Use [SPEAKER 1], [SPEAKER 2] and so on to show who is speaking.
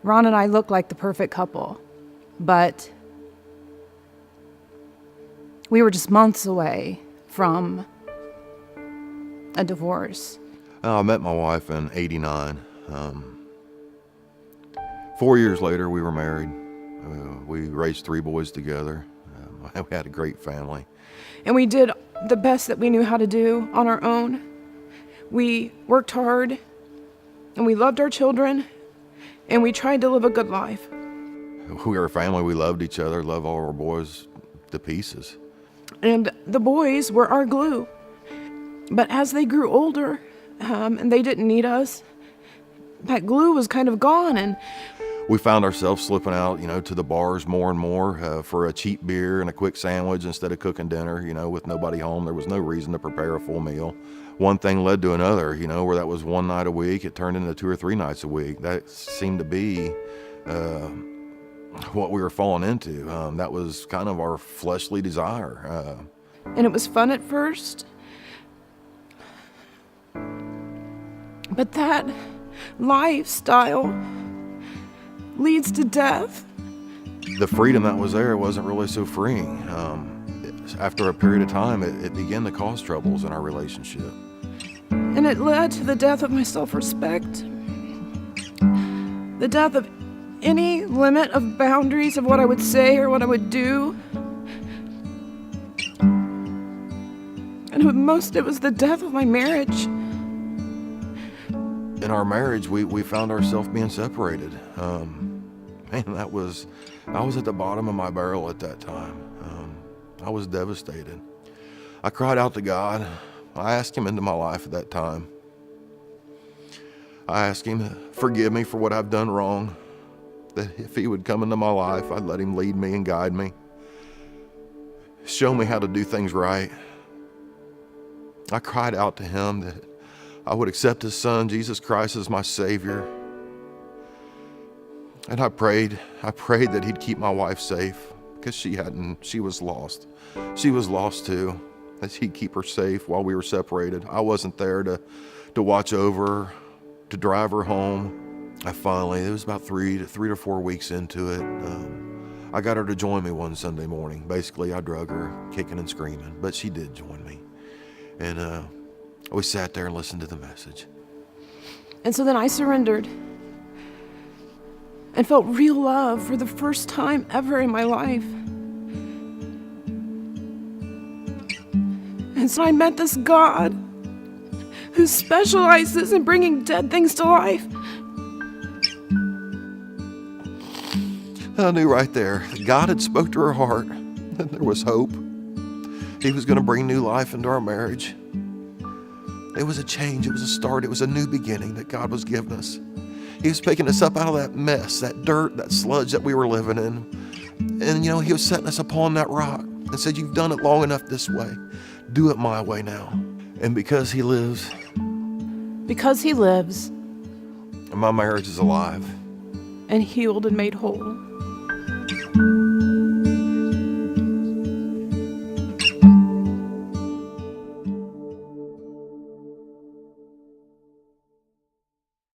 [SPEAKER 1] Ron and I looked like the perfect couple, but we were just months away from a divorce.
[SPEAKER 2] I met my wife in '89. 4 years later, we were married. We raised 3 boys together. We had a great family.
[SPEAKER 1] And we did the best that we knew how to do on our own. We worked hard, and we loved our children, and we tried to live a good life.
[SPEAKER 2] We were a family. We loved each other, loved all our boys to pieces.
[SPEAKER 1] And the boys were our glue. But as they grew older, and they didn't need us, that glue was kind of gone, and
[SPEAKER 2] We found ourselves slipping out, to the bars more and more for a cheap beer and a quick sandwich instead of cooking dinner, with nobody home. There was no reason to prepare a full meal. One thing led to another, where that was one night a week, it turned into 2 or 3 nights a week. That seemed to be what we were falling into. That was kind of our fleshly desire.
[SPEAKER 1] and it was fun at first. But that lifestyle leads to death.
[SPEAKER 2] The freedom that was there wasn't really so freeing. After a period of time, it began to cause troubles in our relationship.
[SPEAKER 1] And it led to the death of my self-respect. The death of any limit of boundaries of what I would say or what I would do. And most, it was the death of my marriage.
[SPEAKER 2] In our marriage, we found ourselves being separated. I was at the bottom of my barrel at that time. I was devastated. I cried out to God. I asked him into my life at that time. I asked him to forgive me for what I've done wrong, that if he would come into my life, I'd let him lead me and guide me, show me how to do things right. I cried out to him that I would accept his son, Jesus Christ, as my Savior. And I prayed that he'd keep my wife safe, because she was lost. She was lost too, that he'd keep her safe while we were separated. I wasn't there to watch over her, to drive her home. It was about 3 to 4 weeks into it. I got her to join me one Sunday morning. Basically, I drug her kicking and screaming, but she did join me. And we sat there and listened to the message.
[SPEAKER 1] And so then I surrendered and felt real love for the first time ever in my life. And so I met this God who specializes in bringing dead things to life.
[SPEAKER 2] I knew right there that God had spoke to her heart, that there was hope. He was going to bring new life into our marriage. It was a change. It was a start. It was a new beginning that God was giving us. He was picking us up out of that mess, that dirt, that sludge that we were living in. And, he was setting us upon that rock and said, "You've done it long enough this way. Do it my way now." And because he lives,
[SPEAKER 1] and my marriage is alive and healed and made whole.